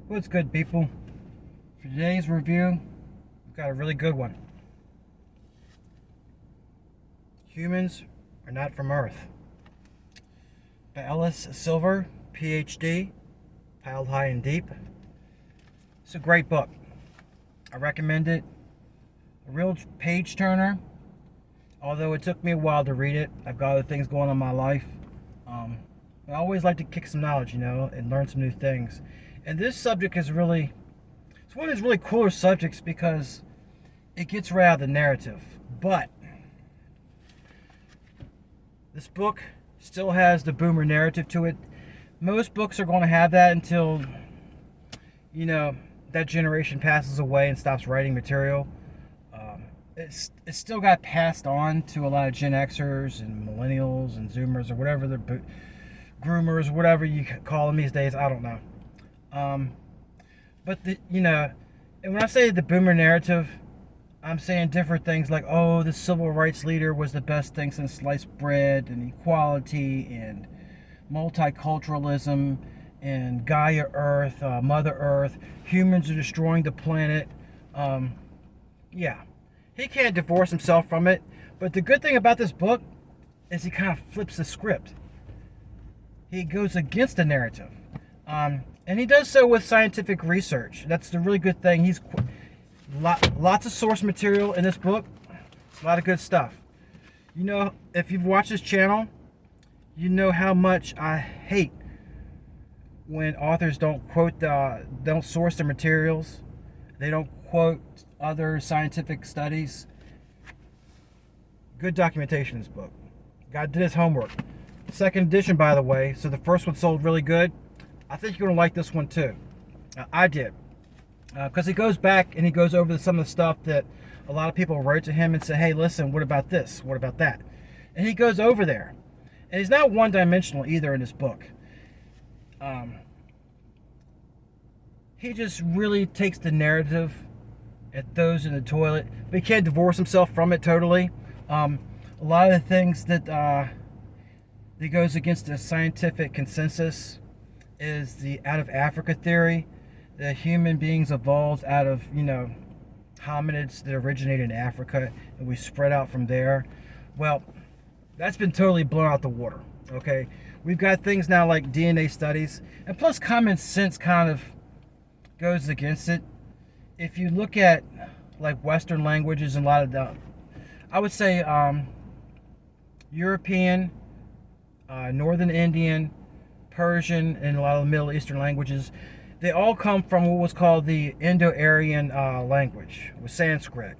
What's good, people? For today's review, we've got a really good one. Humans are not from Earth. By Ellis, PhD, piled high and deep. It's a great book. I recommend it. A real page turner. Although it took me a while to read it. I've got other things going on in my life. I always like to kick some knowledge, and learn some new things. And this subject is really, it's one of these really cooler subjects because it gets right out of the narrative. But this book still has the boomer narrative to it. Most books are going to have that until, that generation passes away and stops writing material. It's still got passed on to a lot of Gen Xers and millennials and Zoomers or whatever they're groomers, whatever you call them these days. I don't know. But and when I say the boomer narrative, I'm saying different things like, oh, the civil rights leader was the best thing since sliced bread, and equality, and multiculturalism, and Gaia Earth, Mother Earth. Humans are destroying the planet. Yeah, he can't divorce himself from it. But the good thing about this book is he kind of flips the script. He goes against the narrative. And he does so with scientific research. That's the really good thing. He's lots of source material in this book. A lot of good stuff. If you've watched this channel, you know how much I hate when authors don't source their materials. They don't quote other scientific studies. Good documentation in this book. Guy did his homework. Second edition, by the way. So the first one sold really good. I think you're going to like this one too. I did. Because he goes back and he goes over some of the stuff that a lot of people wrote to him and say, hey, listen, what about this? What about that? And he goes over there. And he's not one-dimensional either in this book. He just really takes the narrative and throws in the toilet. But he can't divorce himself from it totally. A lot of the things that goes against the scientific consensus is the out of Africa theory, that human beings evolved out of, hominids that originated in Africa and we spread out from there. Well, that's been totally blown out the water, okay? We've got things now like DNA studies, and plus common sense kind of goes against it. If you look at like Western languages and a lot of I would say European, Northern Indian, Persian, and a lot of the Middle Eastern languages, they all come from what was called the Indo-Aryan language, with Sanskrit.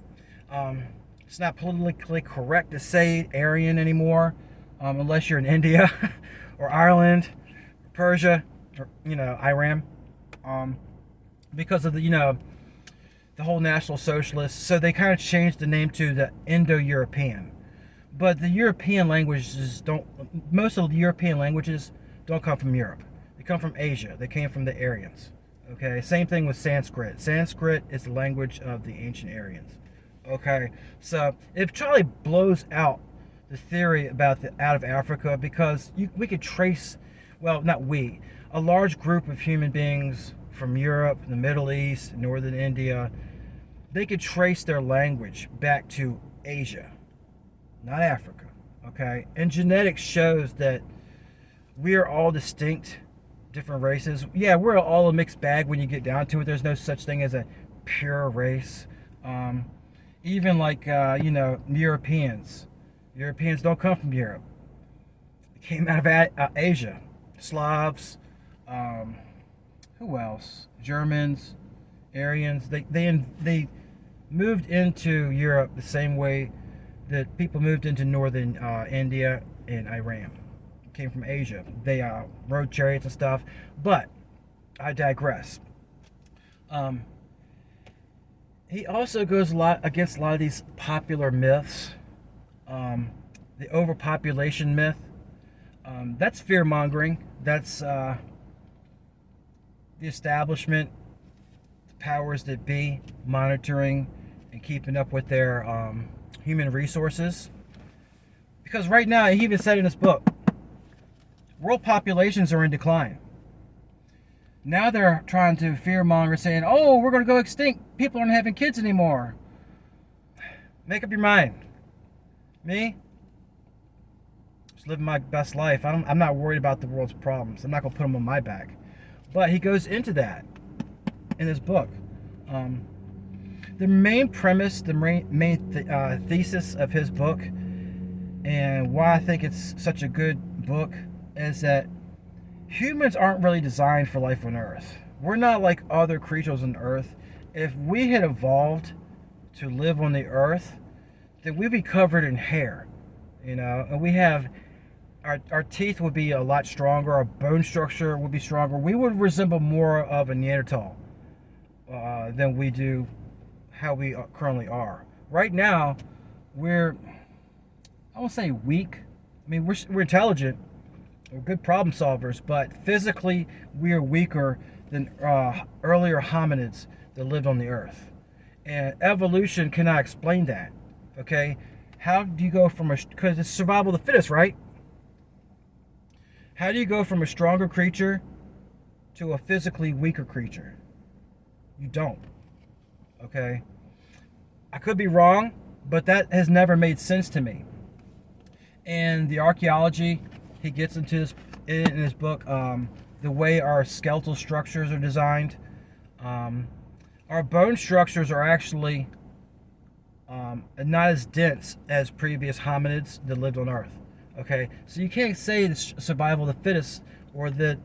It's not politically correct to say Aryan anymore, unless you're in India or Ireland, or Persia, or Iran, because of the whole National Socialists. So they kind of changed the name to the Indo-European. But the European languages most of the European languages don't come from Europe. They come from Asia. They came from the Aryans. Okay, same thing with Sanskrit. Sanskrit is the language of the ancient Aryans. Okay, so it probably blows out the theory about the out of Africa because we could trace, well, not we, a large group of human beings from Europe, the Middle East, Northern India, they could trace their language back to Asia, not Africa. Okay, and genetics shows that we are all distinct, different races. Yeah, we're all a mixed bag when you get down to it. There's no such thing as a pure race. Even like, Europeans. Europeans don't come from Europe. They came out of Asia. Slavs, who else? Germans, Aryans. They moved into Europe the same way that people moved into northern India and Iran. Came from Asia. They rode chariots and stuff. But I digress. He also goes against a lot of these popular myths. The overpopulation myth. That's fear mongering. That's the establishment, the powers that be, monitoring and keeping up with their human resources. Because right now, he even said in his book, world populations are in decline. Now they're trying to fearmonger, saying, "Oh, we're going to go extinct. People aren't having kids anymore." Make up your mind. Me, just living my best life. I'm not worried about the world's problems. I'm not going to put them on my back. But he goes into that in his book. The main premise, the main thesis of his book, and why I think it's such a good book, is that humans aren't really designed for life on Earth. We're not like other creatures on Earth. If we had evolved to live on the Earth, then we'd be covered in hair, and we have our teeth would be a lot stronger, our bone structure would be stronger. We would resemble more of a Neanderthal than we do how we currently are. Right now, I won't say weak. I mean, we're intelligent, we're good problem solvers, but physically we are weaker than earlier hominids that lived on the Earth. And evolution cannot explain that. Okay, how do you go from because it's survival of the fittest, right? How do you go from a stronger creature to a physically weaker creature? You don't. Okay, I could be wrong, but that has never made sense to me. And the archaeology he gets into this in his book, the way our skeletal structures are designed, our bone structures are actually not as dense as previous hominids that lived on Earth. Okay, so you can't say it's survival of the fittest, or that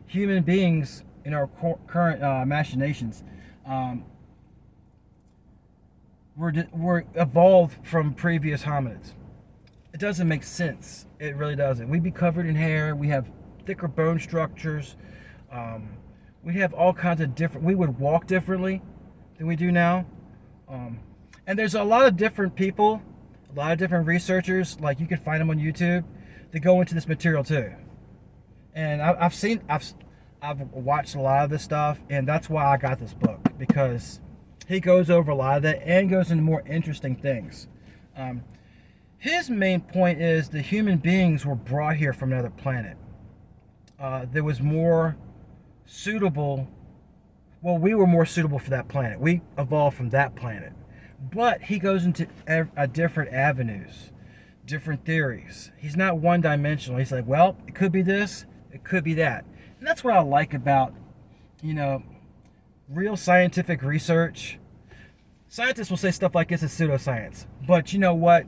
human beings in our current machinations were evolved from previous hominids. It doesn't make sense. It really doesn't. We'd be covered in hair. We have thicker bone structures. We have all kinds of different. We would walk differently than we do now. And there's a lot of different people, a lot of different researchers. Like, you can find them on YouTube that go into this material too. And I've watched a lot of this stuff, and that's why I got this book, because he goes over a lot of that and goes into more interesting things. His main point is the human beings were brought here from another planet. There was more suitable. Well, we were more suitable for that planet. We evolved from that planet. But he goes into different avenues, different theories. He's not one-dimensional. He's like, well, it could be this, it could be that. And that's what I like about, real scientific research. Scientists will say stuff like this is pseudoscience. But you know what?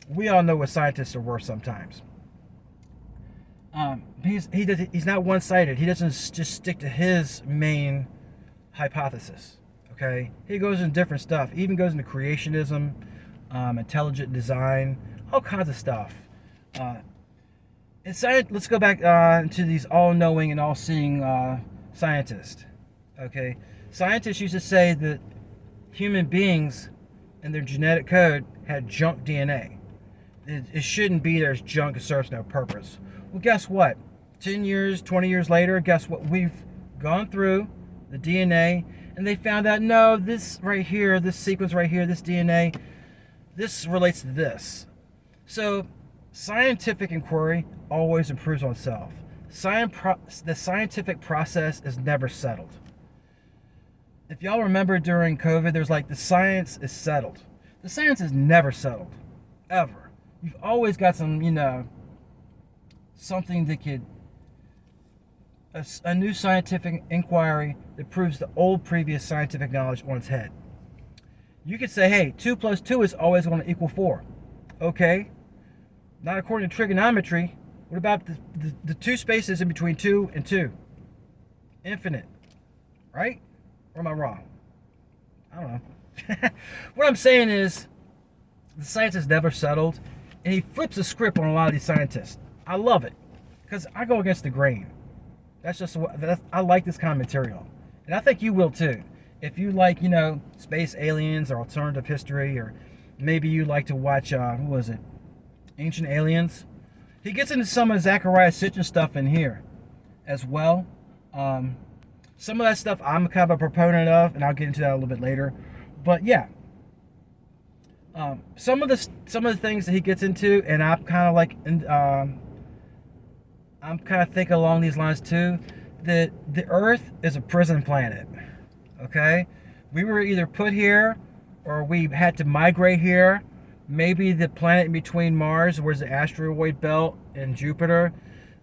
We all know what scientists are worth sometimes. He's not one-sided. He doesn't just stick to his main hypothesis. Okay, he goes into different stuff. He even goes into creationism, intelligent design, all kinds of stuff. Let's go back to these all-knowing and all-seeing scientists. Okay, scientists used to say that human beings and their genetic code had junk DNA. It shouldn't be. There's junk. It serves no purpose. Well, guess what? 10 years, 20 years later, guess what? We've gone through the DNA, and they found out, no, this right here, this sequence right here, this DNA, this relates to this. So scientific inquiry always improves on itself. The scientific process is never settled. If y'all remember during COVID, there's like the science is settled. The science is never settled, ever. You've always got some, something that could, a new scientific inquiry that proves the old previous scientific knowledge on its head. You could say, hey, 2 plus 2 is always going to equal 4. Okay, not according to trigonometry. What about the two spaces in between 2 and 2? Infinite, right? Or am I wrong? I don't know. What I'm saying is, the science is never settled, and he flips the script on a lot of these scientists. I love it, because I go against the grain. That's just what I like, this kind of material, and I think you will too. If you like, space aliens or alternative history, or maybe you like to watch, what was it, Ancient Aliens. He gets into some of Zachariah Sitchin stuff in here, as well. Some of that stuff I'm kind of a proponent of, and I'll get into that a little bit later. But yeah, some of the things that he gets into, and I'm kind of like, I'm kind of thinking along these lines too. the Earth is a prison planet. Okay, we were either put here, or we had to migrate here. Maybe the planet in between Mars, where's the asteroid belt, and Jupiter,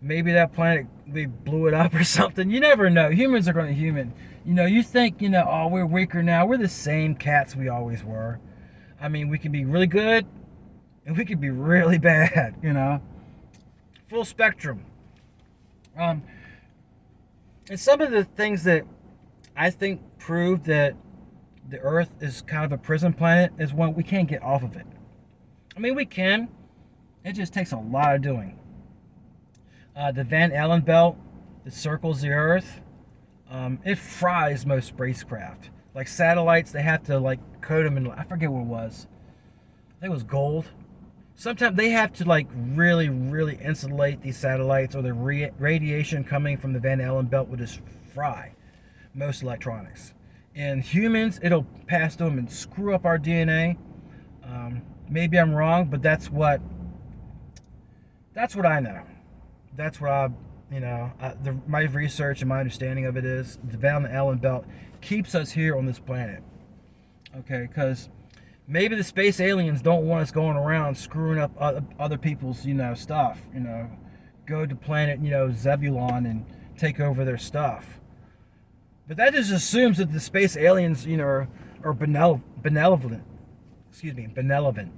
maybe that planet, we blew it up or something. You never know. Humans are going to human. You think, oh, we're weaker now. We're the same cats we always were. I mean, we can be really good, and we can be really bad. Full spectrum. And some of the things that I think prove that the Earth is kind of a prison planet is when we can't get off of it. I mean, we can. It just takes a lot of doing. The Van Allen belt that circles the Earth, it fries most spacecraft. Like satellites, they have to coat them in, I forget what it was. I think it was gold. Sometimes they have to really, really insulate these satellites, or the radiation coming from the Van Allen belt will just fry most electronics. And humans, it'll pass through them and screw up our DNA. Maybe I'm wrong, but that's what I know. That's what my research and my understanding of it is the Van Allen belt keeps us here on this planet. Okay, because maybe the space aliens don't want us going around screwing up other people's stuff. Go to planet Zebulon and take over their stuff. But that just assumes that the space aliens are benevolent. Benevolent.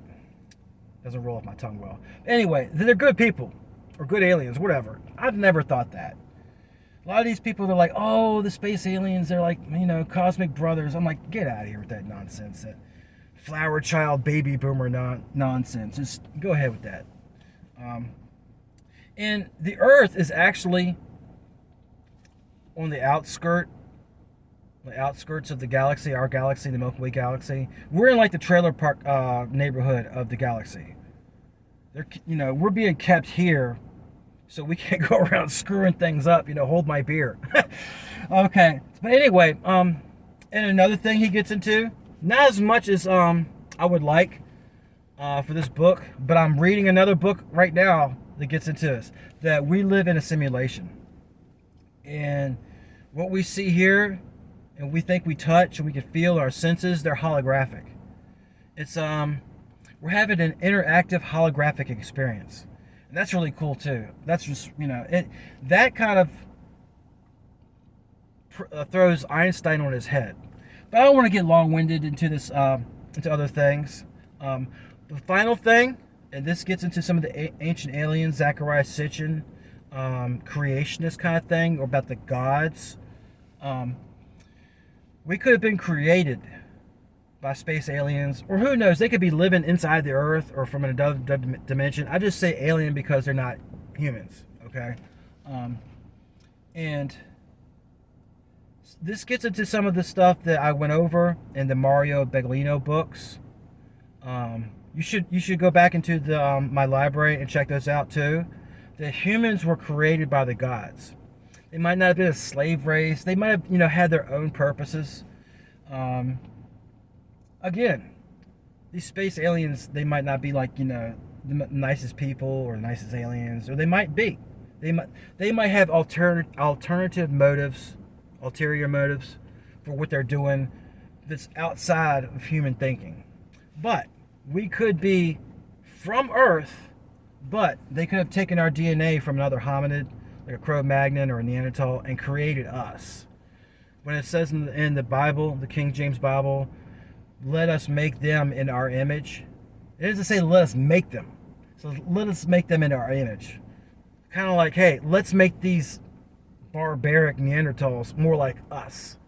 Doesn't roll off my tongue well. Anyway, they're good people. Or good aliens, whatever. I've never thought that. A lot of these people, they're like, oh, the space aliens, they're like, cosmic brothers. I'm like, get out of here with that nonsense. That flower child, baby boomer nonsense. Just go ahead with that. And the Earth is actually on the outskirts of the galaxy, our galaxy, the Milky Way galaxy. We're in the trailer park neighborhood of the galaxy. We're being kept here so we can't go around screwing things up. Hold my beer. Okay, but anyway, and another thing he gets into, not as much as I would like for this book, but I'm reading another book right now that gets into this, that we live in a simulation, and what we see here and we think we touch and we can feel our senses, they're holographic. It's we're having an interactive holographic experience, and that's really cool too. That's just that kind of throws Einstein on his head. But I don't want to get long-winded into this into other things. The final thing, and this gets into some of the ancient aliens, Zachariah Sitchin, creationist kind of thing, or about the gods. We could have been created by space aliens, or who knows, they could be living inside the Earth or from another dimension. I just say alien because they're not humans, okay? And this gets into some of the stuff that I went over in the Mario Beglino books. You should go back into the my library and check those out too. The humans were created by the gods. They might not have been a slave race. They might have, had their own purposes. Again, these space aliens, they might not be the nicest people or the nicest aliens, or they might be. They might have alternative motives, ulterior motives for what they're doing that's outside of human thinking. But we could be from Earth, but they could have taken our DNA from another hominid, like a Cro-Magnon or a Neanderthal, and created us. When it says in the Bible, the King James Bible, let us make them in our image, it doesn't say let us make them. So let us make them in our image. Kind of like, hey, let's make these barbaric Neanderthals more like us,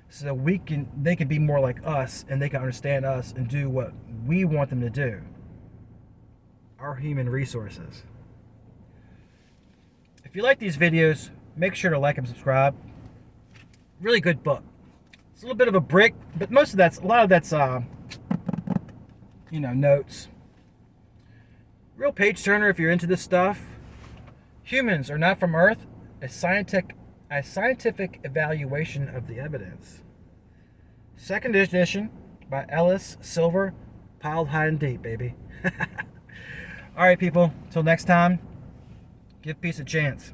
so they can be more like us, and they can understand us and do what we want them to do. Our human resources. If you like these videos, make sure to like and subscribe. Really good book. It's a little bit of a brick, but a lot of that's notes. Real page turner if you're into this stuff. Humans are not from Earth. A scientific evaluation of the evidence. Second edition by Ellis, silver, piled high and deep, baby. All right, people. Till next time, give peace a chance.